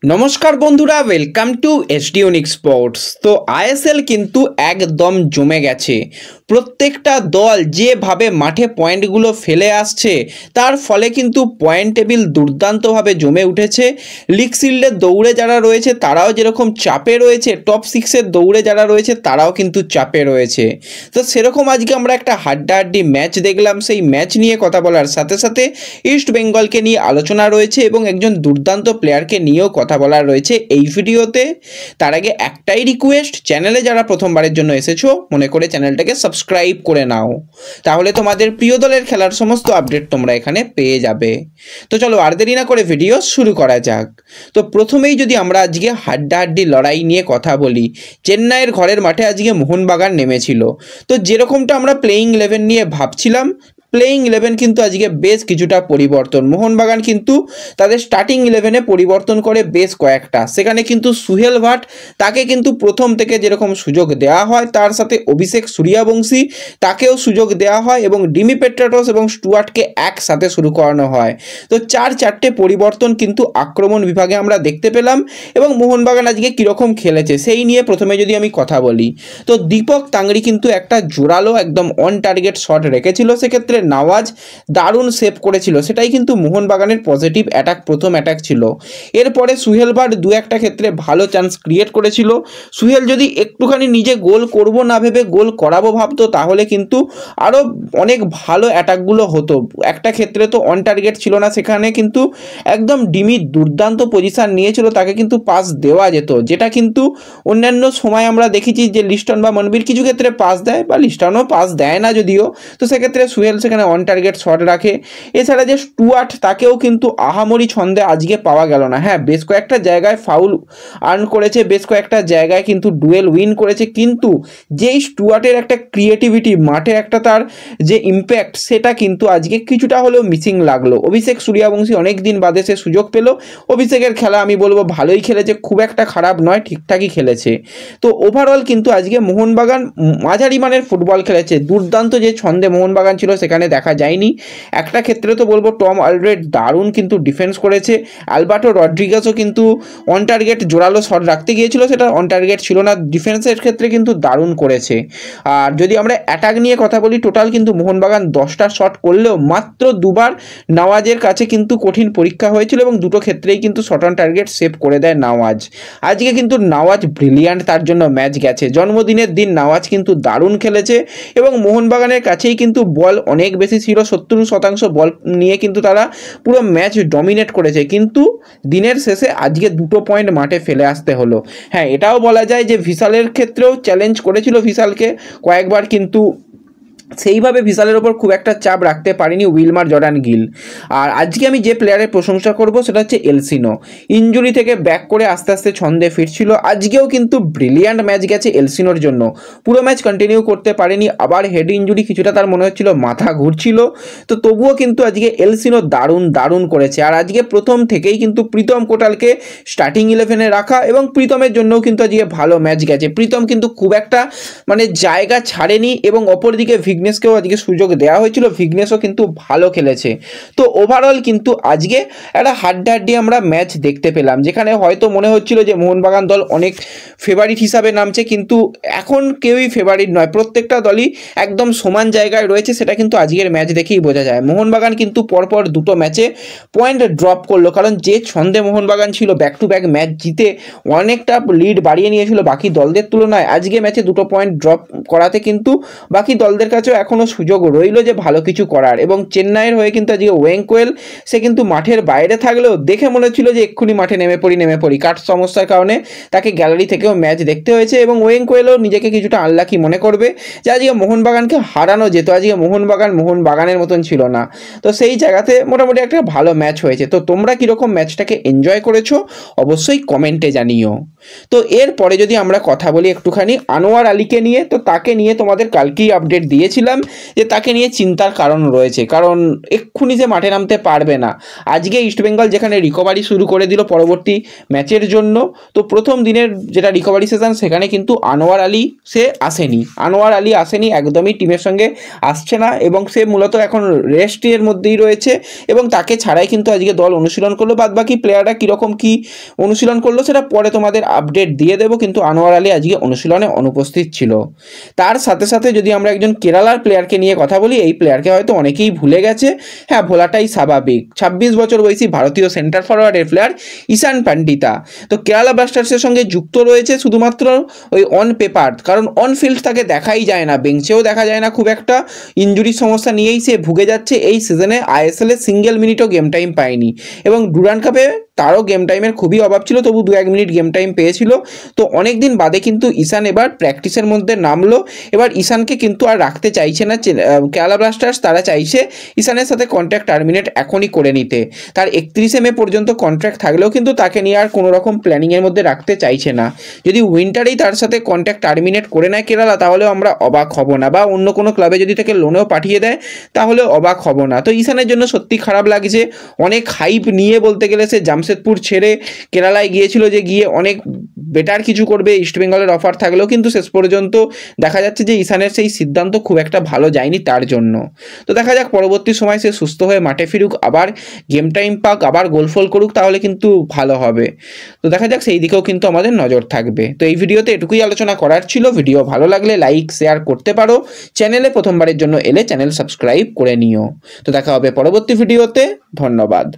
নমস্কার বন্ধুরা, welcome to SD unique sports. তো আইএসএল কিন্তু একদম জমে গেছে। প্রত্যেকটা দল যেভাবে মাঠে পয়েন্টগুলো ফেলে আসছে তার ফলে কিন্তু পয়েন্ট টেবিল দুর্দান্তভাবে জমে উঠেছে। লিগ শিল্ডের দৌড়ে যারা রয়েছে তারাও যেরকম চাপে রয়েছে, টপ সিক্সের দৌড়ে যারা রয়েছে তারাও কিন্তু চাপে রয়েছে। তো সেরকম আজকে আমরা একটা হাড্ডাহাড্ডি ম্যাচ দেখলাম। সেই ম্যাচ নিয়ে কথা বলার সাথে সাথে ইস্ট বেঙ্গলকে নিয়ে আলোচনা রয়েছে এবং একজন দুর্দান্ত প্লেয়ারকে নিয়েও কথা বলার রয়েছে এই ভিডিওতে। তার আগে একটাই রিকোয়েস্ট, চ্যানেলে যারা প্রথমবারের জন্য এসেছো মনে করে চ্যানেলটাকে সাবস্ক্রাইব করে নাও, তাহলে তোমাদের প্রিয় দলের খেলার সমস্ত আপডেট তোমরা এখানে পেয়ে যাবে। তো চলো আর দেরি না করে ভিডিও শুরু করা যাক। তো প্রথমেই যদি আমরা আজকে হাড্ডাহাড্ডি লড়াই নিয়ে কথা বলি, চেন্নাইয়ের ঘরের মাঠে আজকে মোহনবাগান নেমেছিল। তো যেরকমটা আমরা প্লেইং 11 নিয়ে ভাবছিলাম, প্লেইং 11 কিন্তু আজকে বেশ কিছুটা পরিবর্তন। মোহনবাগান কিন্তু তাদের স্টার্টিং 11-এ পরিবর্তন করে বেশ কয়েকটা। সেখানে কিন্তু সুহেল ভাট, তাকে কিন্তু প্রথম থেকে যেরকম সুযোগ দেওয়া হয়, তার সাথে অভিষেক সূর্যবংশী তাকেও সুযোগ দেওয়া হয় এবং ডিমি পেট্রাটোস এবং স্টুয়ার্টকে একসাথে শুরু করানো হয়। তো চারটে পরিবর্তন কিন্তু আক্রমণ বিভাগে আমরা দেখতে পেলাম। এবং মোহনবাগান আজকে কীরকম খেলেছে সেই নিয়ে প্রথমে যদি আমি কথা বলি, তো দীপক তাংরি কিন্তু একটা জোরালো একদম অন টার্গেট শট রেখেছিল। সেক্ষেত্রে নওয়াজ দারুণ সেভ করেছিল, সেটাই কিন্তু মোহনবাগানের পজিটিভ অ্যাটাক, প্রথম অ্যাটাক ছিল। এরপরে সুহেল ভাট দু একটা ক্ষেত্রে ভালো চান্স ক্রিয়েট করেছিল। সুহেল যদি একটুখানি নিজে গোল করব না ভেবে গোল করাবো ভাবতো তাহলে কিন্তু আরও অনেক ভালো অ্যাটাকগুলো হতো। একটা ক্ষেত্রে তো অন টার্গেট ছিল না, সেখানে কিন্তু একদম ডিমি দুর্দান্ত পজিশান নিয়েছিল, তাকে কিন্তু পাস দেওয়া যেত, যেটা কিন্তু অন্যান্য সময় আমরা দেখেছি যে লিস্টন বা মনবীর কিছু ক্ষেত্রে পাস দেয় বা লিস্টনও পাস দেয় না যদিও। তো সেক্ষেত্রে সুহেল সেখানে অন টার্গেট শট রাখে। এছাড়া যে স্টুয়ার্ট, তাকেও কিন্তু আহামরি ছন্দে আজকে পাওয়া গেল না। হ্যাঁ, বেশ কয়েকটা জায়গায় ফাউল আর্ন করেছে, বেশ কয়েকটা জায়গায় কিন্তু ডুয়েল উইন করেছে, কিন্তু যেই স্টুয়ার্টের একটা ক্রিয়েটিভিটি, মাঠে একটা তার যে ইম্প্যাক্ট, সেটা কিন্তু আজকে কিছুটা হলেও মিসিং লাগলো। অভিষেক সূর্যবংশী অনেক দিন বাদে সে সুযোগ পেল। অভিষেকের খেলা আমি বলবো ভালোই খেলেছে, খুব একটা খারাপ নয়, ঠিকঠাকই খেলেছে। তো ওভারঅল কিন্তু আজকে মোহনবাগান মাঝারি মানের ফুটবল খেলেছে। দুর্দান্ত যে ছন্দে মোহনবাগান ছিল সেখানে দেখা যায়নি। একটা ক্ষেত্রে তো বলবো টম অলরেড দারুণ কিন্তু ডিফেন্স করেছে। আলবার্টো রড্রিগেজও কিন্তু অন টার্গেট জোরালো শট রাখতে গিয়েছিল, সেটা অন টার্গেট ছিল না। ডিফেন্সের ক্ষেত্রে কিন্তু দারুণ করেছে। আর যদি আমরা অ্যাটাক নিয়ে কথা বলি, টোটাল কিন্তু মোহনবাগান 10টা শট করলেও মাত্র দুবার নওয়াজের কাছে কিন্তু কঠিন পরীক্ষা হয়েছিল এবং দুটো ক্ষেত্রেই কিন্তু শট অন টার্গেট সেভ করে দেয় নওয়াজ। আজকে কিন্তু নওয়াজ ব্রিলিয়ান্ট, তার জন্য ম্যাচ গেছে। জন্মদিনের দিন নওয়াজ কিন্তু দারুণ খেলেছে এবং মোহনবাগানের কাছেই কিন্তু বল অনেক বেশি ছিল, 70% বল নিয়ে কিন্তু তারা পুরো ম্যাচ ডমিনেট করেছে। কিন্তু দিনের শেষে আজকে 2 পয়েন্ট মাঠে ফেলে আসতে হলো। হ্যাঁ, এটাও বলা যায় যে ভিশালের ক্ষেত্রেও চ্যালেঞ্জ করেছিল ভিশালকে কয়েকবার, কিন্তু সেইভাবে ভিশালের ওপর খুব একটা চাপ রাখতে পারেনি উইলমার জর্ডান গিল। আর আজকে আমি যে প্লেয়ারের প্রশংসা করব সেটা হচ্ছে এলসিনো। ইনজুরি থেকে ব্যাক করে আস্তে আস্তে ছন্দে ফিরছিল। আজকেও কিন্তু ব্রিলিয়ান্ট ম্যাচ গেছে এলসিনোর জন্য। পুরো ম্যাচ কন্টিনিউ করতে পারেনি, আবার হেড ইনজুরি, কিছুটা তার মনে হচ্ছিল মাথা ঘুরছিল। তো তবুও কিন্তু আজকে এলসিনো দারুণ করেছে। আর আজকে প্রথম থেকেই কিন্তু প্রীতম কোটালকে স্টার্টিং 11-এ রাখা এবং প্রীতমের জন্যও কিন্তু আজকে ভালো ম্যাচ গেছে। প্রীতম কিন্তু খুব একটা জায়গা ছাড়েনি এবং অপরদিকে ভিগনেসকেও আজকে সুযোগ দেওয়া হয়েছিল, ভিগনেসও কিন্তু ভালো খেলেছে। তো ওভারঅল কিন্তু আজকে একটা হাড্ডাহাড্ডি আমরা ম্যাচ দেখতে পেলাম, যেখানে হয়তো মনে হচ্ছিল যে মোহনবাগান দল অনেক ফেভারিট হিসাবে নামছে, কিন্তু এখন কেউই ফেভারিট নয়, প্রত্যেকটা দলই একদম সমান জায়গায় রয়েছে। সেটা কিন্তু আজকের ম্যাচ দেখেই বোঝা যায়। মোহনবাগান কিন্তু পরপর দুটো ম্যাচে পয়েন্ট ড্রপ করলো, কারণ যে ছন্দে মোহনবাগান ছিল ব্যাক টু ব্যাক ম্যাচ জিতে অনেকটা লিড বাড়িয়ে নিয়েছিল বাকি দলদের তুলনায়, আজকে ম্যাচে 2 পয়েন্ট ড্রপ করাতে কিন্তু বাকি দলদের কাছেও এখনও সুযোগ রইল যে ভালো কিছু করার। এবং চেন্নাইয়ের হয়ে কিন্তু আজকে ওয়েঙ্কোয়েল, সে কিন্তু মাঠের বাইরে থাকলেও দেখে মনে হচ্ছিল যে এক্ষুনি মাঠে নেমে পড়ি। কাট সমস্যার কারণে তাকে গ্যালারি থেকেও ম্যাচ দেখতে হয়েছে এবং ওয়েঙ্কোয়েলও নিজেকে কিছুটা আনলাকি মনে করবে যে আজকে মোহনবাগানকে হারানো যেত। আজকে মোহনবাগানের মতন ছিল না। তো সেই জায়গাতে মোটামুটি একটা ভালো ম্যাচ হয়েছে। তো তোমরা কীরকম ম্যাচটাকে এনজয় করেছো অবশ্যই কমেন্টে জানিও। তো এরপরে যদি আমরা কথা বলি একটুখানি আনোয়ার আলীকে নিয়ে, তো তাকে নিয়ে তোমাদের কালকেই আপডেট দিয়েছি। জানিয়েছিলাম যে তাকে নিয়ে চিন্তার কারণ রয়েছে, কারণ এক্ষুনি যে মাঠে নামতে পারবে না। আজকে ইস্টবেঙ্গল যেখানে রিকভারি শুরু করে দিল পরবর্তী ম্যাচের জন্য, তো প্রথম দিনের যেটা রিকভারি সেশন সেখানে কিন্তু আনোয়ার আলী সে আসেনি, একদমই টিমের সঙ্গে আসছে না এবং সে মূলত এখন রেস্টের মধ্যেই রয়েছে এবং তাকে ছাড়াই কিন্তু আজকে দল অনুশীলন করলো। বাদবাকি প্লেয়াররা কীরকম কী অনুশীলন করলো সেটা পরে তোমাদের আপডেট দিয়ে দেবো, কিন্তু আনোয়ার আলী আজকে অনুশীলনে অনুপস্থিত ছিল। তার সাথে সাথে যদি আমরা একজন কেরালার প্লেয়ারকে নিয়ে কথা বলি, এই প্লেয়ারকে হয়তো অনেকেই ভুলে গেছে, হ্যাঁ ভোলাটাই স্বাভাবিক। 26 বছর বয়সী ভারতীয় সেন্টার ফরওয়ার্ডের প্লেয়ার ঈশান পান্ডিতা তো কেরালা ব্লাস্টার্সের সঙ্গে যুক্ত রয়েছে শুধুমাত্র ওই অন পেপার, কারণ অন ফিল্ড তাকে দেখাই যায় না, বেঞ্চেও দেখা যায় না, খুব একটা ইনজুরির সমস্যা নিয়েই সে ভুগে যাচ্ছে। এই সিজনে আইএসএলে সিঙ্গেল মিনিটও গেম টাইম পায়নি এবং ডুরান্ড কাপে তারও গেম টাইমের খুবই অভাব ছিল, তবু 2-1 মিনিট গেম টাইম পেয়েছিল। তো অনেক দিন বাদে কিন্তু ঈশান এবার প্র্যাকটিসের মধ্যে নামলো। এবার ঈশানকে কিন্তু আর রাখতে চাইছে না কেরালা ব্লাস্টার্স, তারা চাইছে ঈশানের সাথে কন্ট্রাক্ট টার্মিনেট এখনই করে নিতে। তার 31 মে পর্যন্ত কন্ট্রাক্ট থাকলেও কিন্তু তাকে নিয়ে আর কোনো রকম প্ল্যানিংয়ের মধ্যে রাখতে চাইছে না। যদি উইন্টারেই তার সাথে কন্ট্রাক্ট টার্মিনেট করে নেয় কেরালা, তাহলেও আমরা অবাক হব না, বা অন্য কোনো ক্লাবে যদি তাকে লোনেও পাঠিয়ে দেয় তাহলে অবাক হব না। তো ঈশানের জন্য সত্যি খারাপ লাগছে। অনেক হাইপ নিয়ে বলতে গেলে সে জামশেদপুর ছেড়ে কেরালায় গিয়েছিল, যে গিয়ে অনেক বেটার কিছু করবে, ইস্টবেঙ্গলের অফার থাকলেও কিন্তু শেষ পর্যন্ত দেখা যাচ্ছে যে ঈশানের সেই সিদ্ধান্ত খুব একটা ভালো যায়নি তার জন্য। তো দেখা যাক পরবর্তী সময় সে সুস্থ হয়ে মাঠে ফিরুক, আবার গেম টাইম পাক, আবার গোলফল করুক, তাহলে কিন্তু ভালো হবে। তো দেখা যাক, সেই দিকেও কিন্তু আমাদের নজর থাকবে। তো এই ভিডিওতে এটুকুই আলোচনা করার ছিল। ভিডিও ভালো লাগলে লাইক শেয়ার করতে পারো, চ্যানেলে প্রথমবারের জন্য এলে চ্যানেল সাবস্ক্রাইব করে নিও। তো দেখা হবে পরবর্তী ভিডিওতে, ধন্যবাদ।